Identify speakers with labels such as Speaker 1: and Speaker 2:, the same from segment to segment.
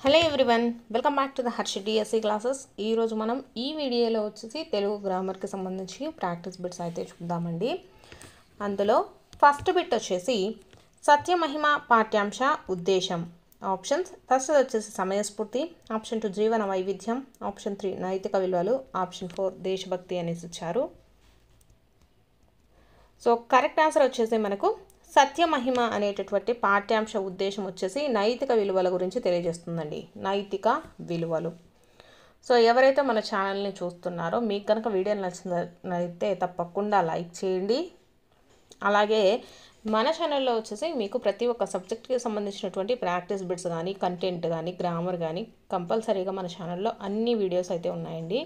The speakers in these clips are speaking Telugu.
Speaker 1: Hello everyone, welcome back to the Harshi DSC classes. ఈరోజు మనం ఈ వీడియోలో వచ్చేసి తెలుగు గ్రామర్కి సంబంధించి ప్రాక్టీస్ బిట్స్ అయితే చూద్దామండి. అందులో ఫస్ట్ బిట్ వచ్చేసి సత్యమహిమ పాఠ్యాంశ ఉద్దేశం. ఆప్షన్స్: ఫస్ట్ వచ్చేసి సమయస్ఫూర్తి, ఆప్షన్ 2 జీవన వైవిధ్యం, ఆప్షన్ 3 నైతిక విలువలు, ఆప్షన్ 4 దేశభక్తి అనేసి ఇచ్చారు. సో కరెక్ట్ ఆన్సర్ వచ్చేసి మనకు సత్యమహిమ అనేటటువంటి పాఠ్యాంశ ఉద్దేశం వచ్చేసి నైతిక విలువల గురించి తెలియజేస్తుందండి. నైతిక విలువలు. సో ఎవరైతే మన ఛానల్ని చూస్తున్నారో మీకు కనుక వీడియో నచ్చినట్లయితే తప్పకుండా లైక్ చేయండి. అలాగే మన ఛానల్లో వచ్చేసి మీకు ప్రతి ఒక్క సబ్జెక్ట్కి సంబంధించినటువంటి ప్రాక్టీస్ బిట్స్ కానీ, కంటెంట్ కానీ, గ్రామర్ కానీ కంపల్సరీగా మన ఛానల్లో అన్ని వీడియోస్ అయితే ఉన్నాయండి.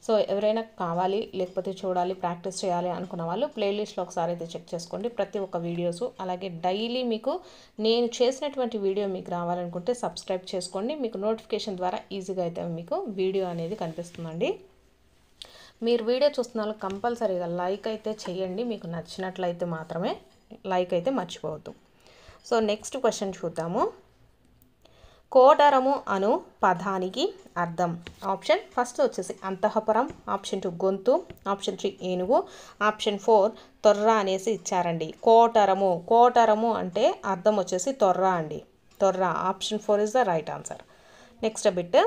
Speaker 1: సో ఎవరైనా కావాలి లేకపోతే చూడాలి, ప్రాక్టీస్ చేయాలి అనుకున్న వాళ్ళు ప్లేలిస్ట్లో ఒకసారి అయితే చెక్ చేసుకోండి. ప్రతి ఒక్క వీడియోసు అలాగే డైలీ మీకు నేను చేసినటువంటి వీడియో మీకు రావాలనుకుంటే సబ్స్క్రైబ్ చేసుకోండి. మీకు నోటిఫికేషన్ ద్వారా ఈజీగా అయితే మీకు వీడియో అనేది కనిపిస్తుందండి. మీరు వీడియో చూస్తున్న వాళ్ళు కంపల్సరీగా లైక్ అయితే చేయండి. మీకు నచ్చినట్లయితే మాత్రమే లైక్ అయితే మర్చిపోవద్దు. సో నెక్స్ట్ క్వశ్చన్ చూద్దాము. కోటరము అను పదానికి అర్థం. ఆప్షన్ ఫస్ట్ వచ్చేసి అంతఃపురం, ఆప్షన్ 2 గొంతు, ఆప్షన్ 3 ఏనుగు, ఆప్షన్ 4 తొర్ర అనేసి ఇచ్చారండి. కోటరము అంటే అర్థం వచ్చేసి తొర్ర అండి. తొర్ర. Option 4 is the right answer. Next bit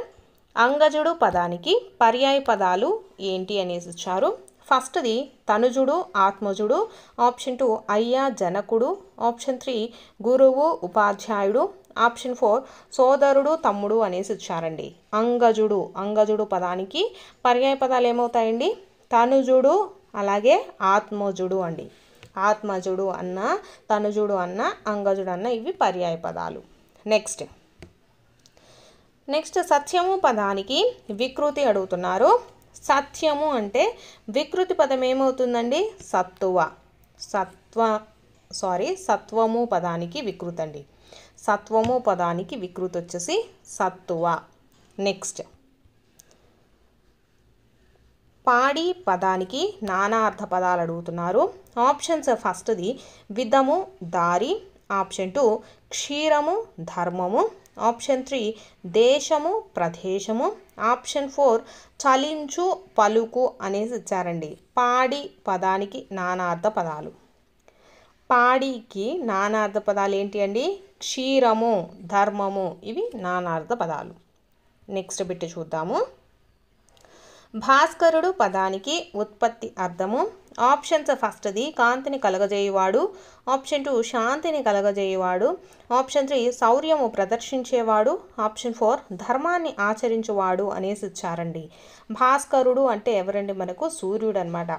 Speaker 1: అంగజుడు పదానికి పర్యాయ పదాలు ఏంటి అనేసి ఇచ్చారు. ఫస్ట్ది తనుజుడు, ఆత్మజుడు, ఆప్షన్ 2 అయ్య జనకుడు, ఆప్షన్ 3 గురువు ఉపాధ్యాయుడు, ఆప్షన్ 4 సోదరుడు తమ్ముడు అనేసి ఇచ్చారండి. అంగజుడు పదానికి పర్యాయ పదాలు ఏమవుతాయండి? తనుజుడు అలాగే ఆత్మజుడు అండి. ఆత్మజుడు అన్న, తనుజుడు అన్న, అంగజుడు అన్న ఇవి పర్యాయ పదాలు. నెక్స్ట్ సత్యము పదానికి వికృతి అడుగుతున్నారు. సత్యము అంటే వికృతి పదం ఏమవుతుందండి? సత్వము పదానికి వికృతి అండి. సత్వము పదానికి వికృతి వచ్చేసి సత్తువ. నెక్స్ట్ పాడి పదానికి నానార్థ పదాలు అడుగుతున్నారు. ఆప్షన్స్ ఫస్ట్ది విధము దారి, ఆప్షన్ 2 క్షీరము ధర్మము, ఆప్షన్ 3 దేశము ప్రదేశము, ఆప్షన్ 4 చలించు పలుకు అనేసి ఇచ్చారండి. పాడి పదానికి నానార్థ పదాలు. పాడికి నానార్థ పదాలు ఏంటి అండి? క్షీరము, ధర్మము ఇవి నానార్థ పదాలు. నెక్స్ట్ బిట్ చూద్దాము. భాస్కరుడు పదానికి ఉత్పత్తి అర్థము. ఆప్షన్స్ ఫస్ట్ది కాంతిని కలగజేయువాడు, ఆప్షన్ 2 శాంతిని కలగజేయువాడు, ఆప్షన్ 3 శౌర్యము ప్రదర్శించేవాడు, ఆప్షన్ 4 ధర్మాన్ని ఆచరించువాడు అనేసి ఇచ్చారండి. భాస్కరుడు అంటే ఎవరండి? మనకు సూర్యుడు అనమాట.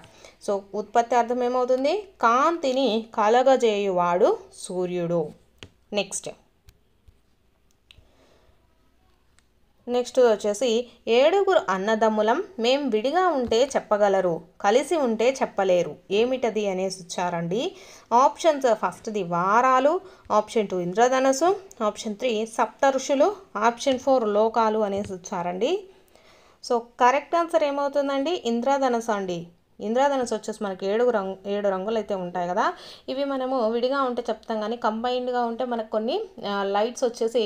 Speaker 1: సో ఉత్పత్తి అర్థం ఏమవుతుంది? కాంతిని కలగజేయువాడు సూర్యుడు. నెక్స్ట్ వచ్చేసి 7 అన్నదమ్ములం మేం విడిగా ఉంటే చెప్పగలరు, కలిసి ఉంటే చెప్పలేరు, ఏమిటది అనేసి ఇచ్చారండి. ఆప్షన్స్ ఫస్ట్ది వారాలు, ఆప్షన్ 2 ఇంద్రధనస్సు, ఆప్షన్ 3 సప్తఋషులు, ఆప్షన్ 4 లోకాలు అనేసి ఇచ్చారండి. సో కరెక్ట్ ఆన్సర్ ఏమవుతుందండి? ఇంద్రధనస్సు అండి. ఇంద్రధనస్సు వచ్చేసి మనకి 7 రంగులు అయితే ఉంటాయి కదా. ఇవి మనము విడిగా ఉంటే చెప్తాం, కానీ కంబైన్డ్గా ఉంటే మనకు కొన్ని లైట్స్ వచ్చేసి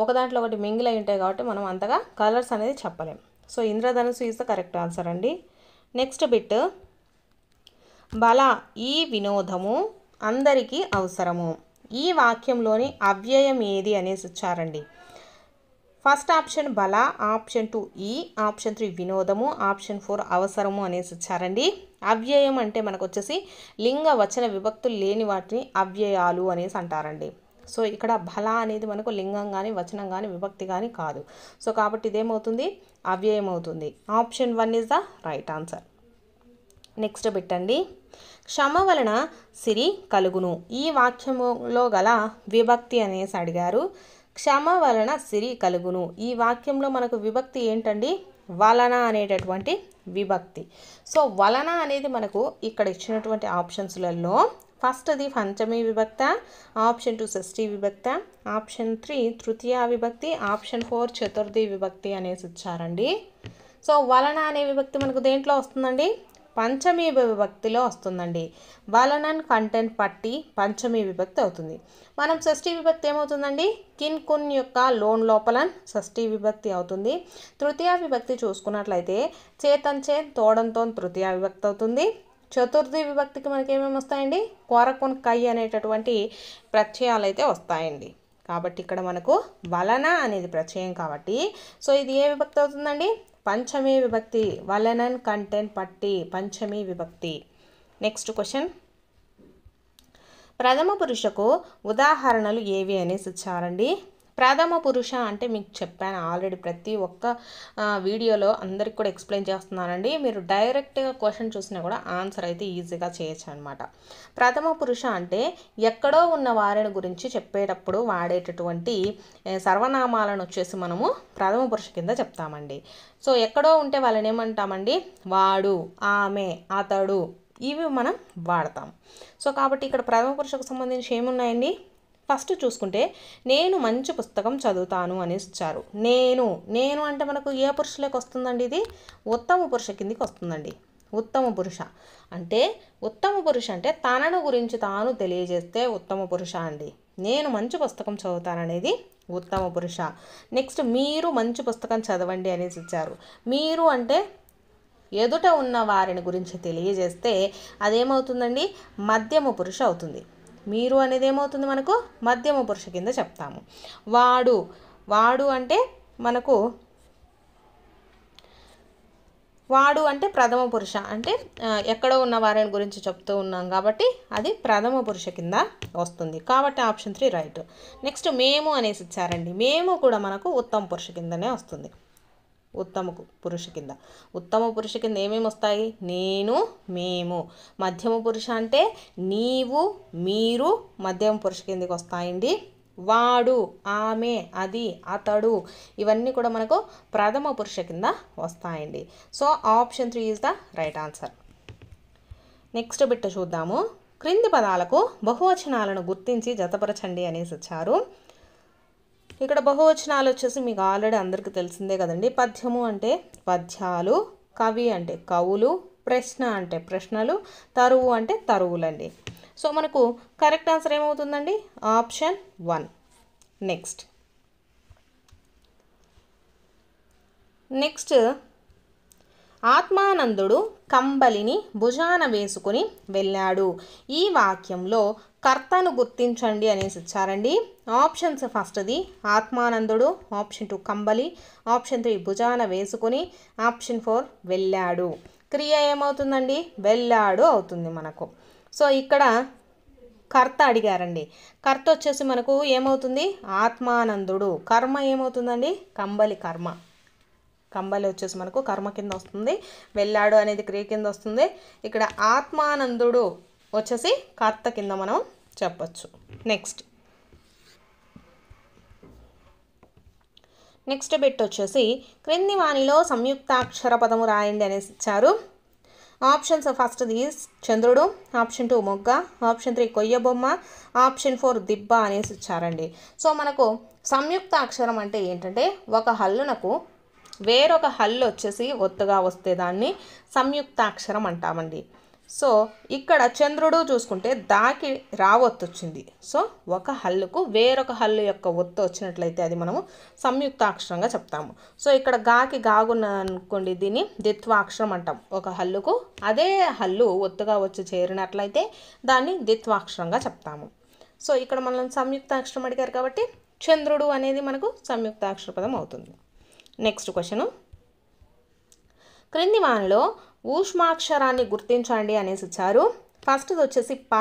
Speaker 1: ఒక దాంట్లో ఒకటి మింగిల్ అయి ఉంటాయి కాబట్టి మనం అంతగా కలర్స్ అనేది చెప్పలేం. సో ఇంద్రధనస్సు ఈజ్ ద కరెక్ట్ ఆన్సర్ అండి. నెక్స్ట్ బిట్ బల ఈ వినోదము అందరికీ అవసరము. ఈ వాక్యంలోని అవ్యయం ఏది అనేసి ఇచ్చారండి. ఫస్ట్ ఆప్షన్ బల, ఆప్షన్ 2 ఈ, ఆప్షన్ 3 వినోదము, ఆప్షన్ 4 అవసరము అనేసి ఇచ్చారండి. అవ్యయం అంటే మనకు వచ్చేసి లింగ వచన విభక్తులు లేని వాటిని అవ్యయాలు అనేసి అంటారండి. సో ఇక్కడ బల అనేది మనకు లింగం కానీ వచనం కానీ విభక్తి కానీ కాదు. సో కాబట్టి ఇదేమవుతుంది? అవ్యయం అవుతుంది. Option 1 is the right answer. Next bit క్షమ వలన సిరి కలుగును. ఈ వాక్యములో గల విభక్తి అనేసి అడిగారు. క్షమ వలన సిరి కలుగును. ఈ వాక్యంలో మనకు విభక్తి ఏంటండి? వలన అనేటటువంటి విభక్తి. సో వలన అనేది మనకు ఇక్కడ ఇచ్చినటువంటి ఆప్షన్స్లలో ఫస్ట్ది పంచమీ విభక్త, ఆప్షన్ 2 షష్ఠీ విభక్త, ఆప్షన్ 3 తృతీయ విభక్తి, ఆప్షన్ 4 చతుర్థి విభక్తి అనేసి ఇచ్చారండి. సో వలన అనే విభక్తి మనకు దేంట్లో వస్తుందండి? పంచమీ విభక్తిలో వస్తుందండి. వలనన్ కంటెంట్ పట్టి పంచమీ విభక్తి అవుతుంది. మనం షష్ఠీ విభక్తి ఏమవుతుందండి? కిన్ కున్ యొక్క లోన్ లోపలన్ షష్ఠీ విభక్తి అవుతుంది. తృతీయ విభక్తి చూసుకున్నట్లయితే చేతన్ చేన్ తోడంతో తృతీయ విభక్తి అవుతుంది. చతుర్థి విభక్తికి మనకి ఏమేమి వస్తాయండి? కొరకొన్ కై అనేటటువంటి ప్రత్యయాలు అయితే వస్తాయండి. కాబట్టి ఇక్కడ మనకు వలన అనేది ప్రత్యయం కాబట్టి సో ఇది ఏ విభక్తి అవుతుందండి? పంచమీ విభక్తి. వలనన్ కంటెంట్ పట్టి పంచమీ విభక్తి. నెక్స్ట్ క్వశ్చన్, ప్రథమ పురుషకు ఉదాహరణలు ఏవి అనేసి ఇచ్చారండి. ప్రథమ పురుష అంటే మీకు చెప్పాను ఆల్రెడీ, ప్రతి ఒక్క వీడియోలో అందరికి కూడా ఎక్స్ప్లెయిన్ చేస్తున్నానండి. మీరు డైరెక్ట్గా క్వశ్చన్ చూసినా కూడా ఆన్సర్ అయితే ఈజీగా చేయొచ్చు అనమాట. ప్రథమ పురుష అంటే ఎక్కడో ఉన్న వారిని గురించి చెప్పేటప్పుడు వాడేటటువంటి సర్వనామాలను వచ్చేసి మనము ప్రథమ పురుష కింద చెప్తామండి. సో ఎక్కడో ఉంటే వాళ్ళని ఏమంటామండి? వాడు, ఆమె, అతడు, ఇవి మనం వాడతాం. సో కాబట్టి ఇక్కడ ప్రథమ పురుషకు సంబంధించి ఏమున్నాయండి? ఫస్ట్ చూసుకుంటే నేను మంచి పుస్తకం చదువుతాను అనేసి ఇచ్చారు. నేను అంటే మనకు ఏ పురుషులకు వస్తుందండి? ఇది ఉత్తమ పురుష కిందికి వస్తుందండి. ఉత్తమ పురుష అంటే తనను గురించి తాను తెలియజేస్తే ఉత్తమ పురుష అండి. నేను మంచి పుస్తకం చదువుతాననేది ఉత్తమ పురుష. నెక్స్ట్ మీరు మంచి పుస్తకం చదవండి అనేసి ఇచ్చారు. మీరు అంటే ఎదుట ఉన్న వారిని గురించి తెలియజేస్తే అదేమవుతుందండి? మధ్యమ పురుష అవుతుంది. మీరు అనేది ఏమవుతుంది? మనకు మధ్యమ పురుష కింద చెప్తాము. వాడు అంటే మనకు వాడు అంటే ప్రథమ పురుష, అంటే ఎక్కడో ఉన్న వారిని గురించి చెప్తూ ఉన్నాం కాబట్టి అది ప్రథమ పురుష కింద వస్తుంది. కాబట్టి ఆప్షన్ 3 రైట్. నెక్స్ట్ మేము అనేసి ఇచ్చారండి. మేము కూడా మనకు ఉత్తమ పురుష కిందనే వస్తుంది. ఉత్తమ పురుష కింద ఏమేమి వస్తాయి? నేను, మేము. మధ్యమ పురుష అంటే నీవు, మీరు మధ్యమ పురుష కిందకి వస్తాయండి. వాడు, ఆమె, అది, అతడు, ఇవన్నీ కూడా మనకు ప్రథమ పురుష కింద వస్తాయండి. So option 3 is the right answer. Next bit చూద్దాము. క్రింది పదాలకు బహువచనాలను గుర్తించి జతపరచండి అనేసి వచ్చారు. ఇక్కడ బహువచనాలు వచ్చేసి మీకు ఆల్రెడీ అందరికీ తెలిసిందే కదండి. పద్యము అంటే పద్యాలు, కవి అంటే కవులు, ప్రశ్న అంటే ప్రశ్నలు, తరువు అంటే తరువులండి. సో మనకు కరెక్ట్ ఆన్సర్ ఏమవుతుందండి? ఆప్షన్ 1. నెక్స్ట్ ఆత్మానందుడు కంబలిని భుజాన వేసుకుని వెళ్ళాడు. ఈ వాక్యంలో కర్తను గుర్తించండి అనేసి ఇచ్చారండి. ఆప్షన్స్ ఫస్ట్ది ఆత్మానందుడు, ఆప్షన్ 2 కంబలి, ఆప్షన్ 3 భుజాన వేసుకుని, ఆప్షన్ 4 వెళ్ళాడు. క్రియ ఏమవుతుందండి? వెళ్ళాడు అవుతుంది మనకు. సో ఇక్కడ కర్త అడిగారండి. కర్త వచ్చేసి మనకు ఏమవుతుంది? ఆత్మానందుడు. కర్మ ఏమవుతుందండి? కంబలి కర్మ. కంబలి వచ్చేసి మనకు కర్మ కింద వస్తుంది. వెళ్ళాడు అనేది క్రియ కింద వస్తుంది. ఇక్కడ ఆత్మానందుడు వచ్చేసి కర్త కింద మనం చెప్పచ్చు. నెక్స్ట్ బిట్ వచ్చేసి క్రింది వాణిలో సంయుక్తాక్షర పదము రాయండి అనేసి ఇచ్చారు. ఆప్షన్స్ ఫస్ట్ది చంద్రుడు, ఆప్షన్ 2 మొగ్గ, ఆప్షన్ 3 కొయ్య బొమ్మ, ఆప్షన్ 4 దిబ్బ అనేసి ఇచ్చారండి. సో మనకు సంయుక్త అక్షరం అంటే ఏంటంటే ఒక హల్లునకు వేరొక హల్లు వచ్చేసి ఒత్తుగా వస్తే దాన్ని సంయుక్తాక్షరం అంటామండి. సో ఇక్కడ చంద్రుడు చూసుకుంటే దాకి రావొత్తు వచ్చింది. సో ఒక హల్లుకు వేరొక హల్లు యొక్క ఒత్తు వచ్చినట్లయితే అది మనము సంయుక్తాక్షరంగా చెప్తాము. సో ఇక్కడ గాకి గాగున్న అనుకోండి, దీన్ని ద్విత్వాక్షరం అంటాం. ఒక హల్లుకు అదే హల్లు ఒత్తుగా వచ్చి చేరినట్లయితే దాన్ని ద్విత్వాక్షరంగా చెప్తాము. సో ఇక్కడ మనం సంయుక్తాక్షరం అడిగారు కాబట్టి చంద్రుడు అనేది మనకు సంయుక్తాక్షర పదం అవుతుంది. నెక్స్ట్ క్వశ్చన్, క్రింది వానిలో ఊష్మాక్షరాన్ని గుర్తించండి అనేసి ఇచ్చారు. ఫస్ట్ది వచ్చేసి ప,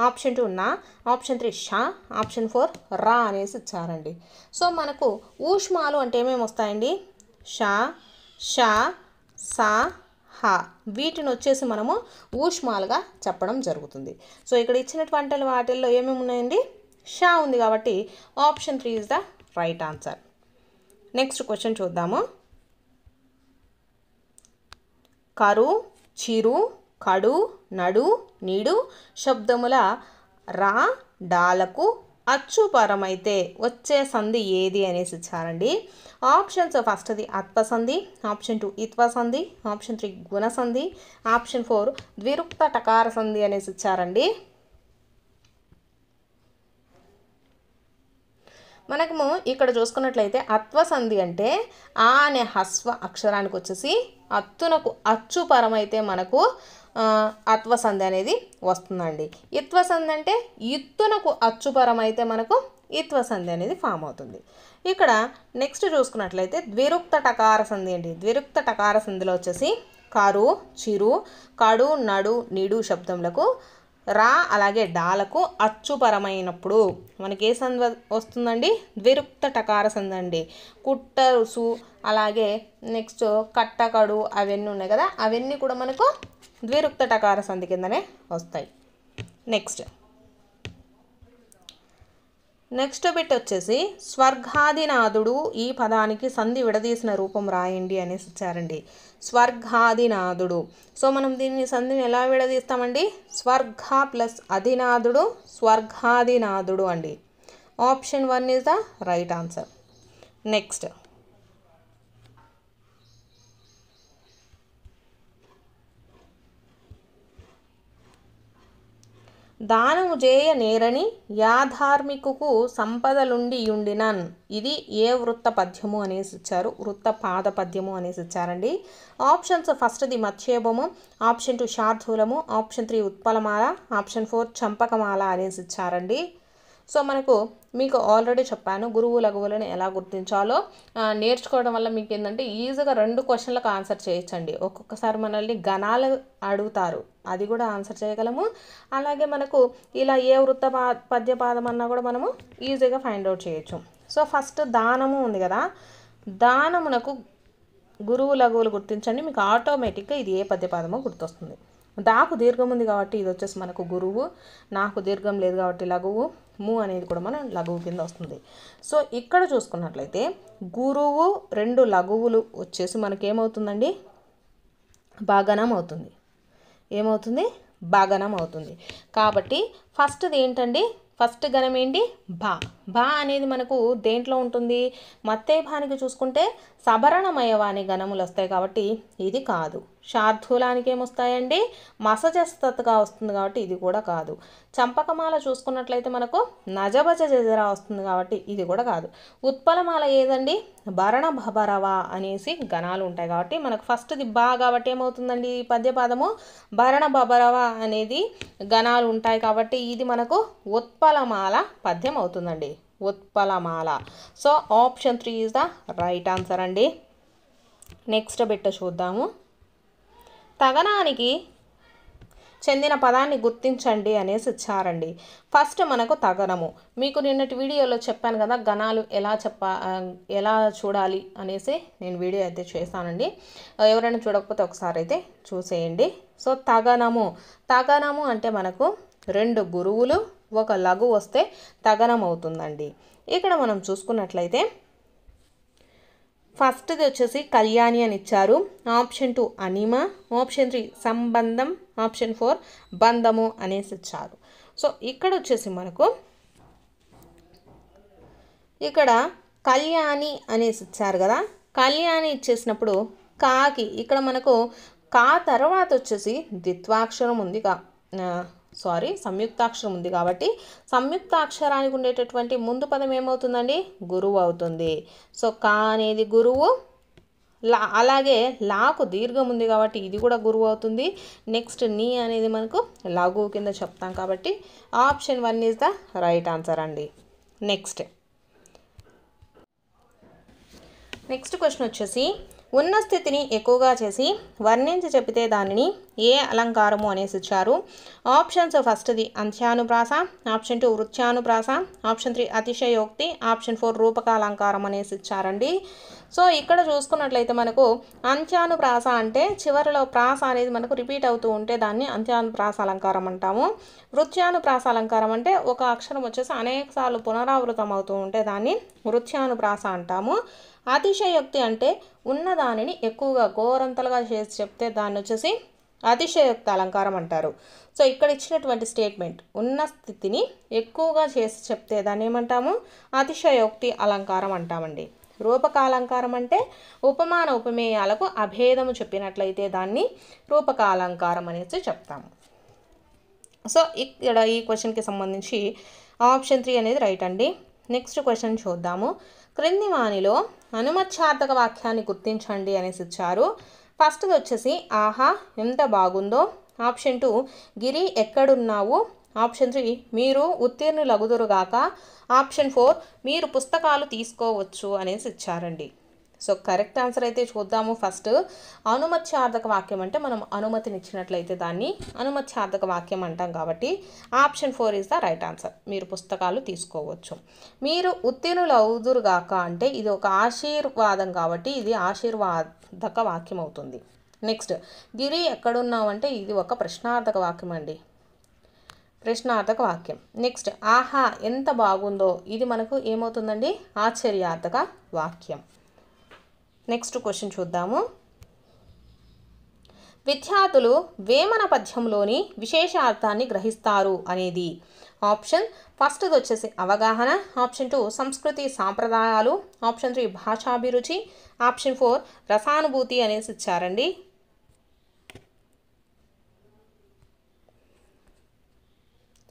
Speaker 1: ఆప్షన్ 2 నా, ఆప్షన్ 3 ష, ఆప్షన్ 4 రా అనేసి ఇచ్చారండి. సో మనకు ఊష్మాలు అంటే ఏమేమి వస్తాయండి? ష, ష, స, హ. వీటిని వచ్చేసి మనము ఊష్మాలుగా చెప్పడం జరుగుతుంది. సో ఇక్కడ ఇచ్చినటువంటి వాటిల్లో ఏమేమి ఉన్నాయండి? ష ఉంది కాబట్టి option 3 is the right answer. Next question చూద్దాము. కరు, చిరు, కడు, నడు, నిడు శబ్దముల రా, డాలకు అచ్చుపరమైతే వచ్చే సంధి ఏది అనేసి ఇచ్చారండి. ఆప్షన్స్ ఫస్ట్ది అత్వసంధి, ఆప్షన్ 2 ఇత్వసంధి, ఆప్షన్ 3 గుణసంధి, ఆప్షన్ 4 ద్విరుక్త టకార సంధి అనేసి ఇచ్చారండి. మనము ఇక్కడ చూసుకున్నట్లయితే అత్వసంధి అంటే ఆ అనే హస్వ అక్షరానికి వచ్చేసి అత్తునకు అచ్చుపరమైతే మనకు అత్వసంధి అనేది వస్తుందండి. ఇత్వసంధి అంటే ఇత్తునకు అచ్చుపరమైతే మనకు ఇత్వసంధి అనేది ఫామ్ అవుతుంది. ఇక్కడ నెక్స్ట్ చూసుకున్నట్లయితే ద్విరుక్త టకార సంధి అండి. ద్విరుక్త టకార సంధిలో వచ్చేసి కరు, చిరు, కడు, నడు, నిడు శబ్దములకు రా అలాగే డాలకు అచ్చుపరమైనప్పుడు మనకి ఏ సంధి వస్తుందండి? ద్విరుక్త టకార సంధి అండి. కుట్టరుసు అలాగే నెక్స్ట్ కట్టకడు అవన్నీ ఉన్నాయి కదా, అవన్నీ కూడా మనకు ద్విరుక్త టకార సంధి కిందనే వస్తాయి. నెక్స్ట్ బిట్ వచ్చేసి స్వర్గాదినాథుడు ఈ పదానికి సంధి విడదీసిన రూపం రాయండి అనేసి ఇచ్చారండి. స్వర్గాదినాథుడు. సో మనం దీన్ని సంధిని ఎలా విడదీస్తామండి? స్వర్గ ప్లస్ అధినాథుడు స్వర్గాదినాథుడు అండి. Option 1 is the right answer. Next దానము చేయ నేరని యాధార్మికుకు సంపదలుండి యుండినన్. ఇది ఏ వృత్త పద్యము అనేసి ఇచ్చారు? వృత్త పాద పద్యము అనేసి ఇచ్చారండి. ఆప్షన్స్ ఫస్ట్ది మత్స్యేభము, ఆప్షన్ 2 శార్దూలము, ఆప్షన్ 3 ఉత్పలమాల, ఆప్షన్ 4 చంపకమాల అనేసి ఇచ్చారండి. సో మీకు ఆల్రెడీ చెప్పాను గురువు లఘువులను ఎలా గుర్తించాలో. నేర్చుకోవడం వల్ల మీకు ఏంటంటే ఈజీగా 2 క్వశ్చన్లకు ఆన్సర్ చేయొచ్చండి. ఒక్కొక్కసారి మనల్ని గణాలు అడుగుతారు, అది కూడా ఆన్సర్ చేయగలము. అలాగే మనకు ఇలా ఏ వృత్త పద్యపాదం అన్నా కూడా మనము ఈజీగా ఫైండ్ అవుట్ చేయొచ్చు. సో ఫస్ట్ దానము ఉంది కదా, దానమునకు గురువు లఘువులు గుర్తించండి. మీకు ఆటోమేటిక్గా ఇది ఏ పద్యపాదమో గుర్తొస్తుంది. దాకు దీర్ఘం ఉంది కాబట్టి ఇది వచ్చేసి మనకు గురువు, నాకు దీర్ఘం లేదు కాబట్టి లఘువు, ము అనేది కూడా మన లఘువు కింద వస్తుంది. సో ఇక్కడ చూసుకున్నట్లయితే గురువు 2 లఘువులు వచ్చేసి మనకేమవుతుందండి? భగనం అవుతుంది. ఏమవుతుంది? భగనం అవుతుంది. కాబట్టి ఫస్ట్ది ఏంటండి? ఫస్ట్ గణం ఏంటి? భా. భా అనేది మనకు దేంట్లో ఉంటుంది? మత్తేభానికి చూసుకుంటే సభరణమయవాని గణములు వస్తాయి కాబట్టి ఇది కాదు. శార్దూలానికి ఏమొస్తాయండి? మసజస్తగా వస్తుంది కాబట్టి ఇది కూడా కాదు. చంపకమాల చూసుకున్నట్లయితే మనకు నజబజ జజరా వస్తుంది కాబట్టి ఇది కూడా కాదు. ఉత్పలమాల ఏదండి? భరణ భబరవ అనేసి గణాలు ఉంటాయి కాబట్టి మనకు ఫస్ట్ది బా కాబట్టి ఏమవుతుందండి? ఈ పద్యపాదము భరణ భబరవ అనేది గణాలు ఉంటాయి కాబట్టి ఇది మనకు ఉత్పలమాల పద్యం అవుతుందండి. ఉత్పలమాల. So option 3 is the right answer అండి. నెక్స్ట్ బిట్ చూద్దాము. తగనానికి చెందిన పదాన్ని గుర్తించండి అనేసి ఇచ్చారండి. ఫస్ట్ మనకు తగనము. మీకు నిన్నటి వీడియోలో చెప్పాను కదా గణాలు ఎలా చూడాలి అనేసి నేను వీడియో అయితే చేశానండి. ఎవరైనా చూడకపోతే ఒకసారి అయితే చూసేయండి. సో తగనము. తగనము అంటే మనకు 2 గురువులు 1 లఘు వస్తే తగనం అవుతుందండి. ఇక్కడ మనం చూసుకున్నట్లయితే ఫస్ట్ది వచ్చేసి కళ్యాణి అని ఇచ్చారు. ఆప్షన్ 2 అనిమ, ఆప్షన్ 3 సంబంధం, ఆప్షన్ 4 బంధము అనేసి ఇచ్చారు. సో ఇక్కడ వచ్చేసి మనకు ఇక్కడ కళ్యాణి అనేసి ఇచ్చారు కదా, కళ్యాణి ఇచ్చేసినప్పుడు కాకి ఇక్కడ మనకు కా తర్వాత వచ్చేసి ద్విత్వాక్షరం ఉంది సంయుక్తాక్షరం ఉంది కాబట్టి సంయుక్తాక్షరానికి ఉండేటటువంటి ముందు పదం ఏమవుతుందండి? గురువు అవుతుంది. సో కా అనేది గురువు, అలాగే లాకు దీర్ఘం ఉంది కాబట్టి ఇది కూడా గురువు అవుతుంది. నెక్స్ట్ నీ అనేది మనకు లఘువు కింద చెప్తాం కాబట్టి option 1 is the right answer అండి. నెక్స్ట్ క్వశ్చన్ వచ్చేసి ఉన్న స్థితిని ఎక్కువగా చేసి వర్ణించి చెబితే దానిని ఏ అలంకారము అనేసి ఇచ్చారు. ఆప్షన్స్ ఫస్ట్ది అంత్యానుప్రాస, ఆప్షన్ 2 వృత్యానుప్రాస, ఆప్షన్ 3 అతిశయోక్తి, ఆప్షన్ 4 రూపకాలంకారం అనేసి ఇచ్చారండి. సో ఇక్కడ చూసుకున్నట్లయితే మనకు అంత్యానుప్రాస అంటే చివరిలో ప్రాస అనేది మనకు రిపీట్ అవుతూ ఉంటే దాన్ని అంత్యానుప్రాస అలంకారం అంటాము. వృత్యానుప్రాస అలంకారం అంటే ఒక అక్షరం వచ్చేసి అనేక సార్లు పునరావృతం అవుతూ ఉంటే దాన్ని వృత్యానుప్రాస అంటాము. అతిశయోక్తి అంటే ఉన్నదానిని ఎక్కువగా గోరంతలుగా చేసి చెప్తే దాన్ని వచ్చేసి అతిశయోక్తి అలంకారం అంటారు. సో ఇక్కడ ఇచ్చినటువంటి స్టేట్మెంట్ ఉన్న స్థితిని ఎక్కువగా చేసి చెప్తే దాన్ని ఏమంటాము? అతిశయోక్తి అలంకారం అంటామండి. రూపకాలంకారం అంటే ఉపమాన ఉపమేయాలకు అభేదము చెప్పినట్లయితే దాన్ని రూపకాలంకారం అనేసి చెప్తాము. సో ఇక్కడ ఈ క్వశ్చన్కి సంబంధించి ఆప్షన్ 3 అనేది రైట్ అండి. నెక్స్ట్ క్వశ్చన్ చూద్దాము. క్రింది వానిలో అనుమత్యార్థక వాక్యాన్ని గుర్తించండి అనేసి ఇచ్చారు. ఫస్ట్ది వచ్చేసి ఆహా ఎంత బాగుందో. ఆప్షన్ 2 గిరి ఎక్కడున్నావు. ఆప్షన్ 3 మీరు ఉత్తీర్ణులగుదురుగాక. ఆప్షన్ 4 మీరు పుస్తకాలు తీసుకోవచ్చు అనేసి ఇచ్చారండి. సో కరెక్ట్ ఆన్సర్ అయితే చూద్దాము. ఫస్ట్ అనుమత్యార్థక వాక్యం అంటే మనం అనుమతినిచ్చినట్లయితే దాన్ని అనుమత్యార్థక వాక్యం అంటాం కాబట్టి option 4 is the right answer. మీరు పుస్తకాలు తీసుకోవచ్చు. మీరు ఉత్తీర్ణులు అవుదురుగాక అంటే ఇది ఒక ఆశీర్వాదం కాబట్టి ఇది ఆశీర్వాదక వాక్యం అవుతుంది. నెక్స్ట్ గిరి ఎక్కడున్నావు అంటే ఇది ఒక ప్రశ్నార్థక వాక్యం అండి. ప్రశ్నార్థక వాక్యం. నెక్స్ట్ ఆహా ఎంత బాగుందో ఇది మనకు ఏమవుతుందండి? ఆశ్చర్యార్థక వాక్యం. నెక్స్ట్ క్వశ్చన్ చూద్దాము. విద్యార్థులు వేమన పద్యంలోని విశేషార్థాన్ని గ్రహిస్తారు అనేది ఆప్షన్ ఫస్ట్ది వచ్చేసి అవగాహన. ఆప్షన్ 2 సంస్కృతి సాంప్రదాయాలు. ఆప్షన్ 3 భాషాభిరుచి. ఆప్షన్ 4 రసానుభూతి అనేసి ఇచ్చారండి.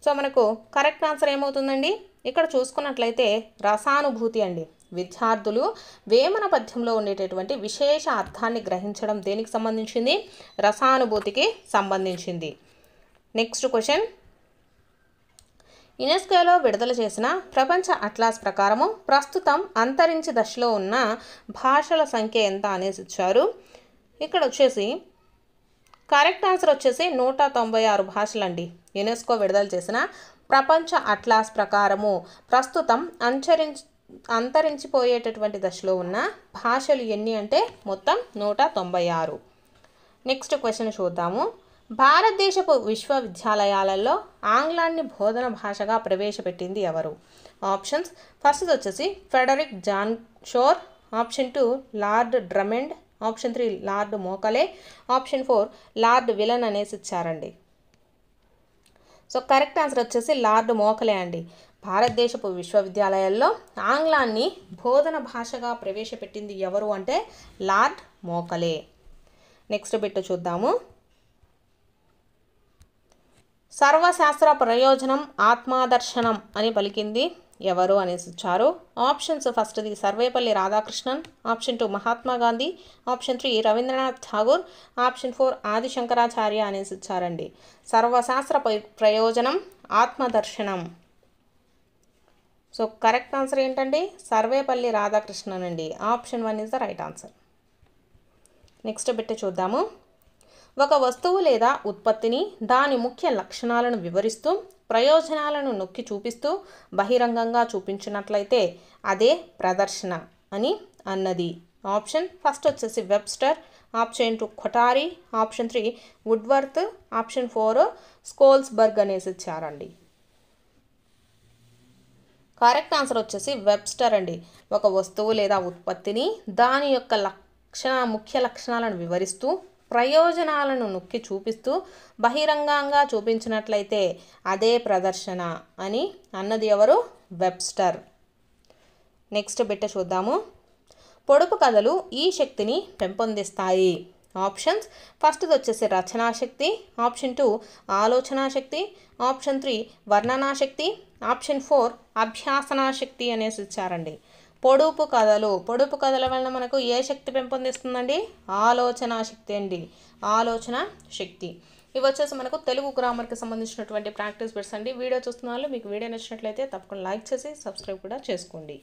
Speaker 1: సో మనకు కరెక్ట్ ఆన్సర్ ఏమవుతుందండి? ఇక్కడ చూసుకున్నట్లయితే రసానుభూతి అండి. విద్యార్థులు వేమన పద్యంలో ఉండేటటువంటి విశేష అర్థాన్ని గ్రహించడం దేనికి సంబంధించింది? రసానుభూతికి సంబంధించింది. Next question. యునెస్కోలో విడుదల చేసిన ప్రపంచ అట్లాస్ ప్రకారము ప్రస్తుతం అంతరించి దశలో ఉన్న భాషల సంఖ్య ఎంత అనేసి ఇచ్చారు. ఇక్కడ వచ్చేసి కరెక్ట్ ఆన్సర్ వచ్చేసి 196 భాషలండి. యునెస్కో విడుదల చేసిన ప్రపంచ అట్లాస్ ప్రకారము ప్రస్తుతం అంతరించిపోయేటటువంటి దశలో ఉన్న భాషలు ఎన్ని అంటే మొత్తం 196. నెక్స్ట్ క్వశ్చన్ చూద్దాము. భారతదేశపు విశ్వవిద్యాలయాలలో ఆంగ్లాన్ని బోధన భాషగా ప్రవేశపెట్టింది ఎవరు? ఆప్షన్స్ ఫస్ట్ వచ్చేసి Frederick John Shore. Option 2 Lord Drummond. Option 3 Lord Macaulay. Option 4 Lord విలన్ అనేసి ఇచ్చారండి. సో కరెక్ట్ ఆన్సర్ వచ్చేసి లార్డ్ మోకలే అండి. భారతదేశపు విశ్వవిద్యాలయాల్లో ఆంగ్లాన్ని బోధన భాషగా ప్రవేశపెట్టింది ఎవరు అంటే లార్డ్ మోకలే. నెక్స్ట్ బిట్ చూద్దాము. సర్వశాస్త్ర ప్రయోజనం ఆత్మాదర్శనం అని పలికింది ఎవరు అనేసి ఇచ్చారు. ఆప్షన్స్ ఫస్ట్ది Sarvepalli Radhakrishnan. Option 2 Mahatma Gandhi. Option 3 Rabindranath Tagore. Option 4 Adi Shankaracharya అనేసి ఇచ్చారండి. సర్వశాస్త్ర ప్రయోజనం ఆత్మదర్శనం. సో కరెక్ట్ ఆన్సర్ ఏంటండి? సర్వేపల్లి రాధాకృష్ణన్ అండి. Option 1 is the right answer. Next bit చూద్దాము. ఒక వస్తువు లేదా ఉత్పత్తిని దాని ముఖ్య లక్షణాలను వివరిస్తూ ప్రయోజనాలను నొక్కి చూపిస్తూ బహిరంగంగా చూపించినట్లయితే అదే ప్రదర్శన అని అన్నది. ఆప్షన్ ఫస్ట్ వచ్చేసి Webster. Option 2 Kothari. Option 3 Woodworth. Option 4 స్కోల్స్బర్గ్ అనేసి ఇచ్చారండి. కరెక్ట్ ఆన్సర్ వచ్చేసి వెబ్స్టర్ అండి. ఒక వస్తువు లేదా ఉత్పత్తిని దాని యొక్క ముఖ్య లక్షణాలను వివరిస్తూ ప్రయోజనాలను నొక్కి చూపిస్తూ బహిరంగంగా చూపించినట్లయితే అదే ప్రదర్శన అని అన్నది ఎవరు? వెబ్స్టర్. నెక్స్ట్ బిట్ చూద్దాము. పొడుపు కథలు ఈ శక్తిని పెంపొందిస్తాయి. ఆప్షన్స్ ఫస్ట్ది వచ్చేసి రచనాశక్తి. ఆప్షన్ 2 ఆలోచనాశక్తి. ఆప్షన్ 3 వర్ణనాశక్తి. ఆప్షన్ 4 అభ్యాసనాశక్తి అనేసి ఇచ్చారండి. పొడుపు కథల వలన మనకు ఏ శక్తి పెంపొందిస్తుందండి? ఆలోచన శక్తి అండి. ఆలోచన శక్తి. ఇవి వచ్చేసి మనకు తెలుగు గ్రామర్కి సంబంధించినటువంటి ప్రాక్టీస్ బిట్స్ అండి. వీడియో చూస్తున్న వాళ్ళు మీకు వీడియో నచ్చినట్లయితే తప్పకుండా లైక్ చేసి సబ్స్క్రైబ్ కూడా చేసుకోండి.